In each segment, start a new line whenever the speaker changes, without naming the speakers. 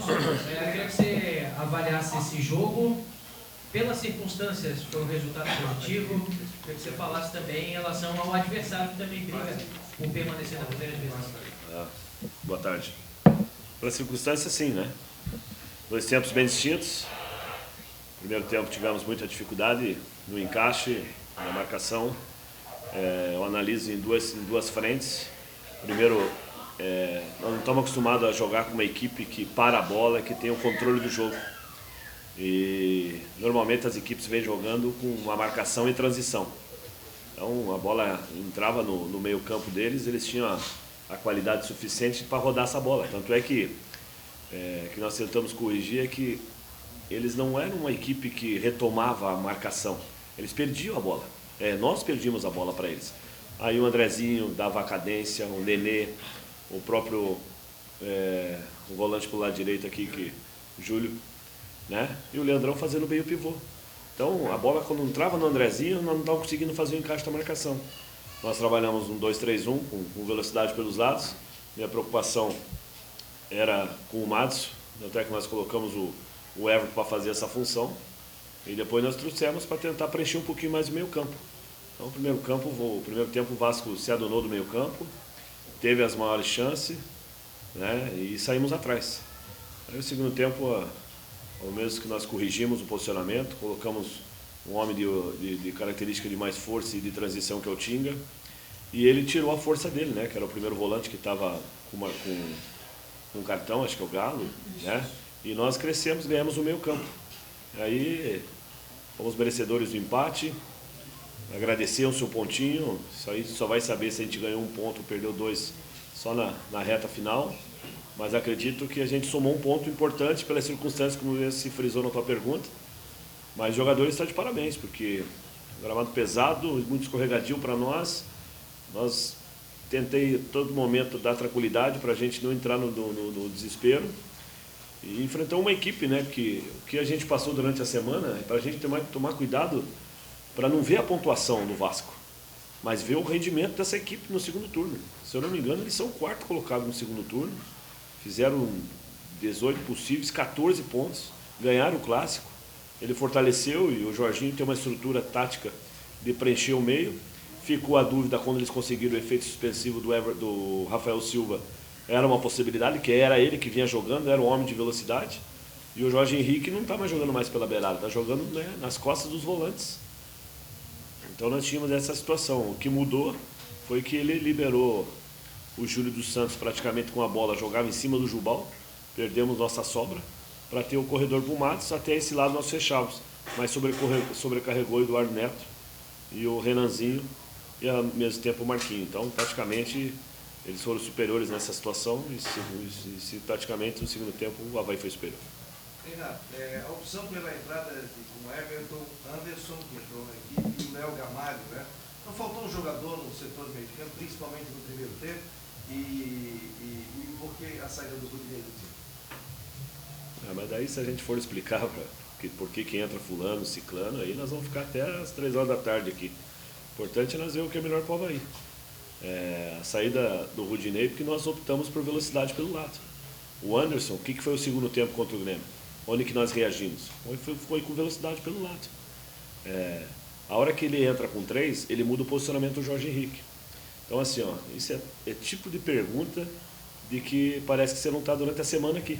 Adilson, eu queria que você avaliasse esse jogo. Pelas circunstâncias, foi um resultado positivo. Queria que você falasse também em relação ao adversário que também briga por permanecer na primeira divisão.
Boa tarde. Pelas circunstâncias, sim, né? Dois tempos bem distintos. No primeiro tempo tivemos muita dificuldade no encaixe, na marcação. Eu analiso em duas frentes. Primeiro, nós não estamos acostumados a jogar com uma equipe que para a bola, que tem o controle do jogo. E normalmente as equipes vêm jogando com uma marcação e transição. Então a bola entrava no meio campo deles, eles tinham a qualidade suficiente para rodar essa bola. Tanto é que nós tentamos corrigir é que eles não eram uma equipe que retomava a marcação, eles perdiam a bola. Nós perdíamos a bola para eles. Aí o Andrezinho dava a cadência, o Nenê, o próprio o volante para o lado direito aqui, o Júlio, né? E o Leandrão fazendo meio pivô. Então a bola quando entrava no Andrezinho, nós não estávamos conseguindo fazer o encaixe da marcação. Nós trabalhamos um 2-3-1 com velocidade pelos lados. Minha preocupação era com o Madison, até que nós colocamos o Everton para fazer essa função. E depois nós trouxemos para tentar preencher um pouquinho mais o meio campo. Então o primeiro tempo o Vasco se adonou do meio campo, teve as maiores chances, né? E saímos atrás. Aí o segundo tempo, ao mesmo que nós corrigimos o posicionamento, colocamos um homem de característica de mais força e de transição que é o Tinga, e ele tirou a força dele, né? Que era o primeiro volante que estava com um cartão, acho que é o Galo, né? E nós crescemos, ganhamos o meio campo. Aí fomos merecedores do empate, agradecer o seu pontinho, isso aí só vai saber se a gente ganhou um ponto ou perdeu dois só na reta final, mas acredito que a gente somou um ponto importante pelas circunstâncias, como se frisou na tua pergunta, mas os jogadores estão de parabéns, porque gramado pesado, muito escorregadio para nós tentei a todo momento dar tranquilidade para a gente não entrar no desespero. E enfrentou uma equipe, né, que o que a gente passou durante a semana é para a gente tomar cuidado para não ver a pontuação do Vasco, mas ver o rendimento dessa equipe no segundo turno. Se eu não me engano, eles são o quarto colocado no segundo turno, fizeram 18 possíveis, 14 pontos, ganharam o clássico. Ele fortaleceu e o Jorginho tem uma estrutura tática de preencher o meio. Ficou a dúvida quando eles conseguiram o efeito suspensivo do Rafael Silva. Era uma possibilidade, que era ele que vinha jogando, era um homem de velocidade. E o Jorge Henrique não está mais jogando mais pela beirada, está jogando, né, nas costas dos volantes. Então nós tínhamos essa situação. O que mudou foi que ele liberou o Júlio dos Santos praticamente com a bola, jogava em cima do Jubal, perdemos nossa sobra, para ter o corredor para o Matos, até esse lado nós fechávamos. Mas sobrecarregou o Eduardo Neto e o Renanzinho e ao mesmo tempo o Marquinhos. Então praticamente eles foram superiores nessa situação e praticamente no segundo tempo o Avaí foi superior.
Renato, a opção pela entrada com o Everton, Anderson, que entrou na equipe, e o Léo Gamalho, né? Não faltou um jogador no setor do meio de campo, principalmente no primeiro tempo, e por que a saída do Rodinei do time?
Mas daí se a gente for explicar por que entra fulano, ciclano, aí nós vamos ficar até as 3 horas da tarde aqui. O importante é nós ver o que é melhor para o Avaí. A saída do Rodinei, porque nós optamos por velocidade pelo lado. O Anderson, o que foi o segundo tempo contra o Grêmio? Onde que nós reagimos? Foi com velocidade pelo lado. A hora que ele entra com 3, ele muda o posicionamento do Jorge Henrique. Então assim, isso é tipo de pergunta de que parece que você não está durante a semana aqui.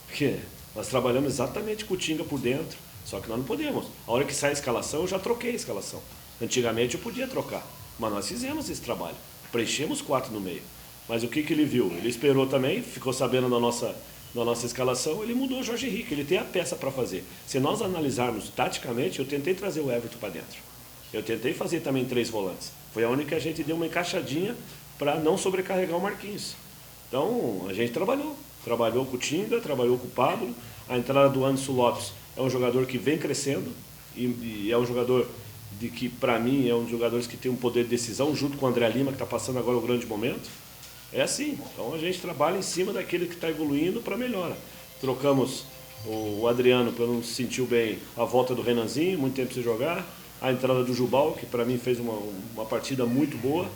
Porque nós trabalhamos exatamente com o Tinga por dentro, só que nós não podemos. A hora que sai a escalação, eu já troquei a escalação. Antigamente eu podia trocar, mas nós fizemos esse trabalho. Preenchemos 4 no meio. Mas o que ele viu? Ele esperou também, ficou sabendo da nossa escalação, ele mudou o Jorge Henrique, ele tem a peça para fazer. Se nós analisarmos taticamente, eu tentei trazer o Everton para dentro. Eu tentei fazer também 3 volantes. Foi a única que a gente deu uma encaixadinha para não sobrecarregar o Marquinhos. Então, a gente trabalhou com o Tinga, trabalhou com o Pablo. A entrada do Anderson Lopes é um jogador que vem crescendo e é um jogador que, para mim, é um dos jogadores que tem um poder de decisão, junto com o André Lima, que está passando agora o grande momento. É assim, então a gente trabalha em cima daquele que está evoluindo para melhora. Trocamos o Adriano, pelo não se sentiu bem, a volta do Renanzinho, muito tempo sem jogar, a entrada do Jubal, que para mim fez uma partida muito boa,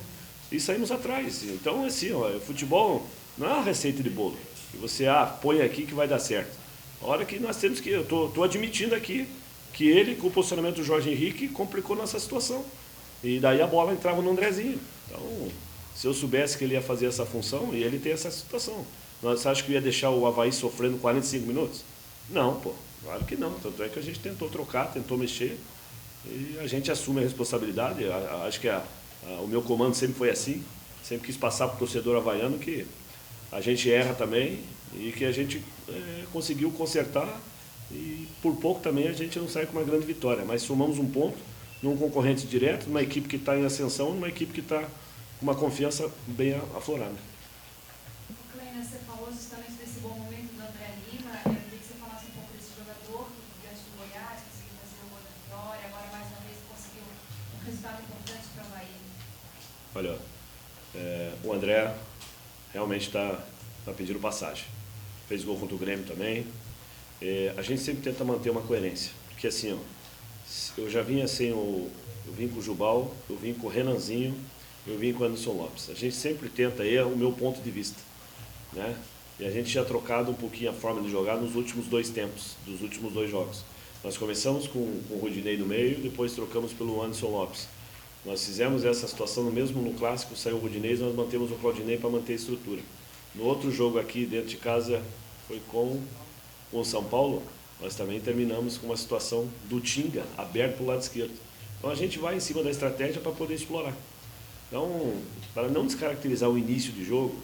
e saímos atrás. Então, assim, o futebol não é uma receita de bolo. E você, põe aqui que vai dar certo. A hora que nós temos que, eu estou admitindo aqui, que ele, com o posicionamento do Jorge Henrique, complicou nossa situação. E daí a bola entrava no Andrezinho. Então, se eu soubesse que ele ia fazer essa função, e ele tem essa situação. Você acha que eu ia deixar o Avaí sofrendo 45 minutos? Não, pô, claro que não. Tanto é que a gente tentou trocar, tentou mexer, e a gente assume a responsabilidade. Acho que o meu comando sempre foi assim, sempre quis passar para o torcedor havaiano que a gente erra também e que a gente conseguiu consertar, e por pouco também a gente não sai com uma grande vitória, mas somamos um ponto num concorrente direto, numa equipe que está em ascensão, numa equipe que está com uma confiança bem aflorada.
Kleiner, você falou justamente desse bom momento do André Lima. Eu queria que você falasse um pouco desse jogador que, diante do Goiás, conseguiu fazer o gol da vitória, agora mais uma vez conseguiu um resultado importante para o Avaí.
Olha, o André realmente está pedindo passagem. Fez gol contra o Grêmio também. A gente sempre tenta manter uma coerência, porque assim, eu já vinha sem eu vim com o Jubal, eu vim com o Renanzinho, eu vim com o Anderson Lopes. A gente sempre tenta, é o meu ponto de vista, né? E a gente tinha trocado um pouquinho a forma de jogar nos últimos 2 tempos, dos últimos 2 jogos. Nós começamos com o Rodinei no meio, depois trocamos pelo Anderson Lopes. Nós fizemos essa situação no clássico, saiu o Rodinei, nós mantemos o Claudinei para manter a estrutura. No outro jogo aqui dentro de casa, foi com o São Paulo, nós também terminamos com uma situação do Tinga aberto para o lado esquerdo. Então a gente vai em cima da estratégia para poder explorar. Então, para não descaracterizar o início de jogo,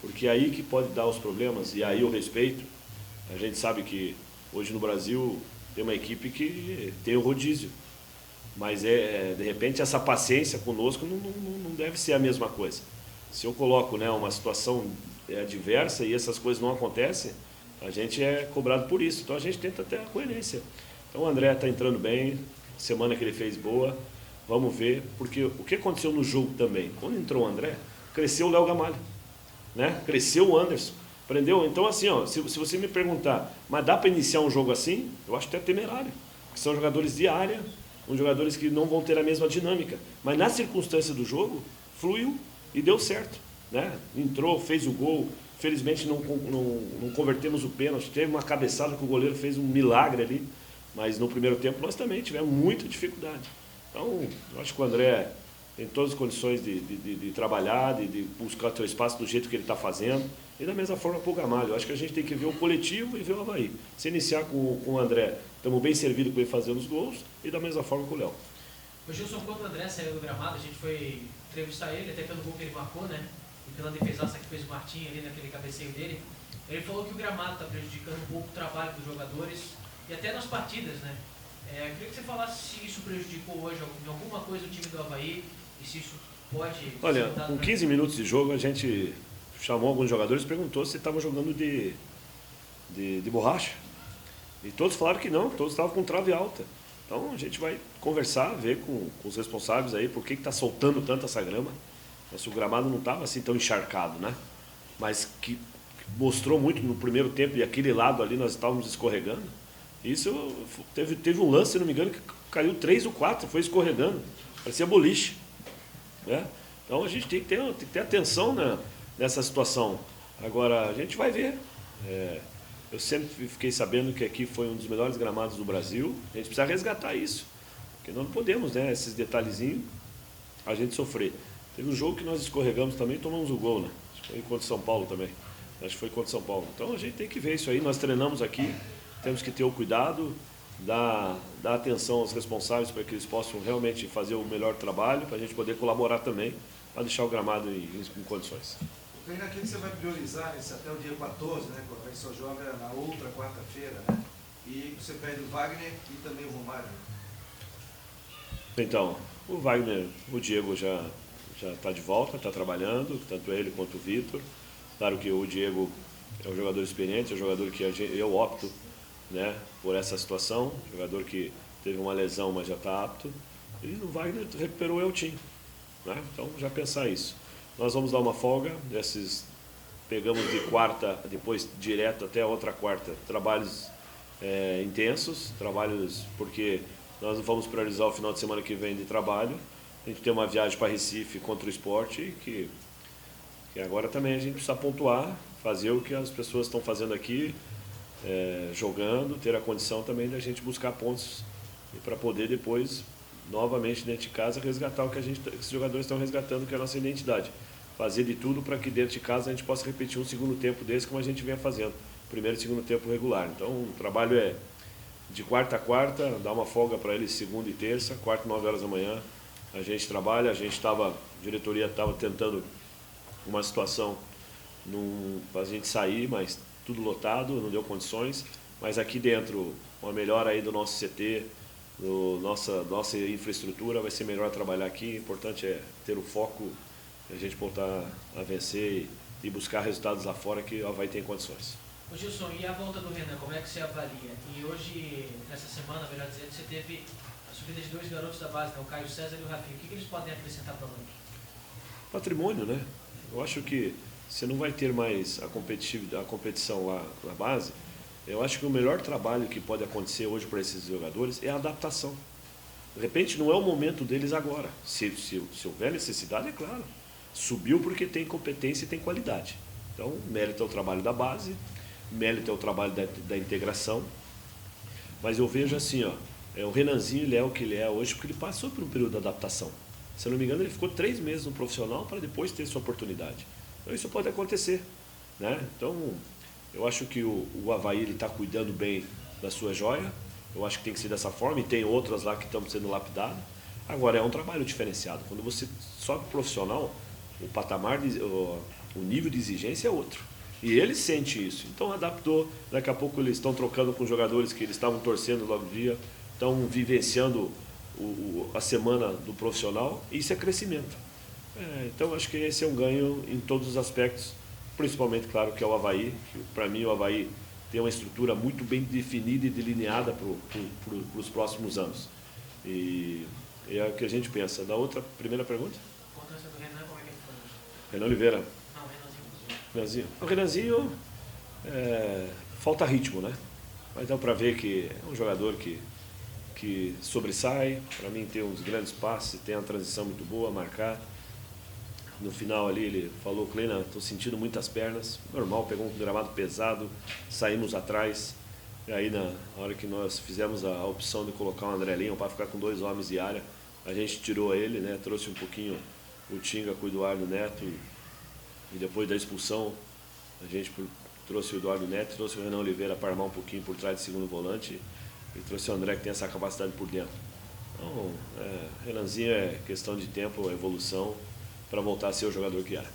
porque é aí que pode dar os problemas, e aí eu respeito, a gente sabe que hoje no Brasil tem uma equipe que tem o rodízio, mas de repente essa paciência conosco não deve ser a mesma coisa. Se eu coloco, né, uma situação adversa e essas coisas não acontecem, a gente é cobrado por isso. Então a gente tenta ter a coerência. Então o André está entrando bem, semana que ele fez boa, vamos ver, porque o que aconteceu no jogo também, quando entrou o André, cresceu o Léo Gamalho, né? Cresceu o Anderson, aprendeu? Então assim, se você me perguntar, mas dá para iniciar um jogo assim? Eu acho até temerário, porque são jogadores de área, são jogadores que não vão ter a mesma dinâmica, mas na circunstância do jogo, fluiu e deu certo, né? Entrou, fez o gol, felizmente não convertemos o pênalti, teve uma cabeçada que o goleiro fez um milagre ali, mas no primeiro tempo nós também tivemos muita dificuldade. Então, eu acho que o André tem todas as condições de trabalhar, de buscar o seu espaço do jeito que ele está fazendo, e da mesma forma para o Gamalho. Eu acho que a gente tem que ver o coletivo e ver o Avaí. Se iniciar com o André, estamos bem servidos com ele fazendo os gols, e da mesma forma com o Léo.
O Gilson, quando o André saiu do gramado, a gente foi entrevistar ele, até pelo gol que ele marcou, né? E pela defesaça que fez o Martinho ali naquele cabeceio dele. Ele falou que o gramado está prejudicando um pouco o trabalho dos jogadores, e até nas partidas, né? Eu queria que você falasse se isso prejudicou hoje em alguma coisa o time do Avaí e se isso pode...
Olha, com 15 minutos de jogo a gente chamou alguns jogadores e perguntou se estavam jogando de borracha. E todos falaram que não, todos estavam com trave alta. Então a gente vai conversar, ver com os responsáveis aí por que está soltando tanto essa grama. Se o gramado não estava assim tão encharcado, né? Mas que mostrou muito no primeiro tempo, e aquele lado ali nós estávamos escorregando. Isso teve um lance, se não me engano, que caiu 3 ou 4, foi escorregando, parecia boliche, né? Então a gente tem que ter atenção, né, nessa situação. Agora, a gente vai ver. Eu sempre fiquei sabendo que aqui foi um dos melhores gramados do Brasil, a gente precisa resgatar isso, porque nós não podemos, né, esses detalhezinhos, a gente sofrer. Teve um jogo que nós escorregamos também, tomamos o gol, né? Acho que foi contra São Paulo também. Acho que foi contra São Paulo. Então a gente tem que ver isso aí, nós treinamos aqui, temos que ter o cuidado, dar atenção aos responsáveis para que eles possam realmente fazer o melhor trabalho, para a gente poder colaborar também, para deixar o gramado em condições.
Tem aquilo que você vai priorizar até o dia 14, né? Quando a gente só joga na outra quarta-feira, né? E você pede o Wagner e também o Romário.
Então, o Wagner, o Diego já está de volta, está trabalhando, tanto ele quanto o Vitor. Claro que o Diego é um jogador experiente, é um jogador que eu opto, né, por essa situação, jogador que teve uma lesão, mas já está apto. E o Wagner recuperou o Eltinho, né? Então já pensar isso. Nós vamos dar uma folga, pegamos de quarta, depois direto até a outra quarta, trabalhos intensos, trabalhos porque nós vamos priorizar o final de semana que vem de trabalho. A gente tem uma viagem para Recife contra o Sport, que agora também a gente precisa pontuar, fazer o que as pessoas estão fazendo aqui, jogando, ter a condição também de a gente buscar pontos e para poder depois, novamente dentro de casa, resgatar o que esses jogadores estão resgatando, que é a nossa identidade. Fazer de tudo para que dentro de casa a gente possa repetir um segundo tempo desse como a gente vinha fazendo, primeiro e segundo tempo regular. Então o trabalho é de quarta a quarta, dá uma folga para eles segunda e terça, quarta, 9 horas da manhã, a gente trabalha, a diretoria estava tentando uma situação para a gente sair, mas tudo lotado, não deu condições, mas aqui dentro, uma melhora aí do nosso CT, nossa infraestrutura, vai ser melhor trabalhar aqui, o importante é ter o foco, a gente voltar a vencer e buscar resultados lá fora que o Avaí tem condições.
Ô Gilson, e a volta do Renan, como é que você avalia? E hoje, nessa semana, melhor dizendo, você teve a subida de 2 garotos da base, né? O Caio César e o Rafinha. O que eles podem acrescentar para o Avaí?
Patrimônio, né? Eu acho que você não vai ter mais a competição lá na base. Eu acho que o melhor trabalho que pode acontecer hoje para esses jogadores é a adaptação. De repente, não é o momento deles agora. Se houver necessidade, é claro. Subiu porque tem competência e tem qualidade. Então, mérito é o trabalho da base, mérito é o trabalho da integração. Mas eu vejo assim, o Renanzinho, ele é o que ele é hoje porque ele passou por um período de adaptação. Se eu não me engano, ele ficou 3 meses no profissional para depois ter sua oportunidade. Então, isso pode acontecer, né? Então, eu acho que o Avaí está cuidando bem da sua joia. Eu acho que tem que ser dessa forma, e tem outras lá que estão sendo lapidadas. Agora, é um trabalho diferenciado. Quando você sobe profissional, o patamar, o nível de exigência é outro. E ele sente isso. Então, adaptou. Daqui a pouco eles estão trocando com jogadores que eles estavam torcendo logo no dia, estão vivenciando a semana do profissional, e isso é crescimento. Então, acho que esse é um ganho em todos os aspectos, principalmente, claro, que é o Avaí. Para mim, o Avaí tem uma estrutura muito bem definida e delineada para os próximos anos. E é o que a gente pensa. Da primeira pergunta?
A importância do Renan, como é que ele foi?
Renan Oliveira.
Não, Renanzinho.
O Renanzinho, falta ritmo, né? Mas dá para ver que é um jogador que sobressai. Para mim, tem uns grandes passes, tem uma transição muito boa, marcar. No final ali ele falou: Kleina, estou sentindo muitas pernas. Normal, pegou um gramado pesado, saímos atrás. E aí na hora que nós fizemos a opção de colocar o André Linho para ficar com 2 homens de área, a gente tirou ele, né? Trouxe um pouquinho o Tinga com o Eduardo Neto, e depois da expulsão a gente trouxe o Eduardo Neto, trouxe o Renan Oliveira para armar um pouquinho por trás de segundo volante, e trouxe o André, que tem essa capacidade por dentro. Então, Renanzinho é questão de tempo, evolução, para voltar a ser o jogador que era.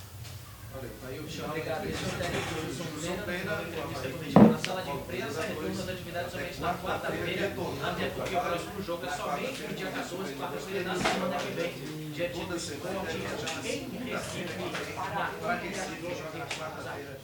Olha, tá aí o
Obrigado. Esse é o técnico Wilson Kleina, na entrevista comigo na sala de imprensa. Retorno das atividades somente na quarta-feira, até porque o próximo jogo é somente no dia 14, quarta-feira da semana que vem, dia de Ponte em Recife, na quarta-feira.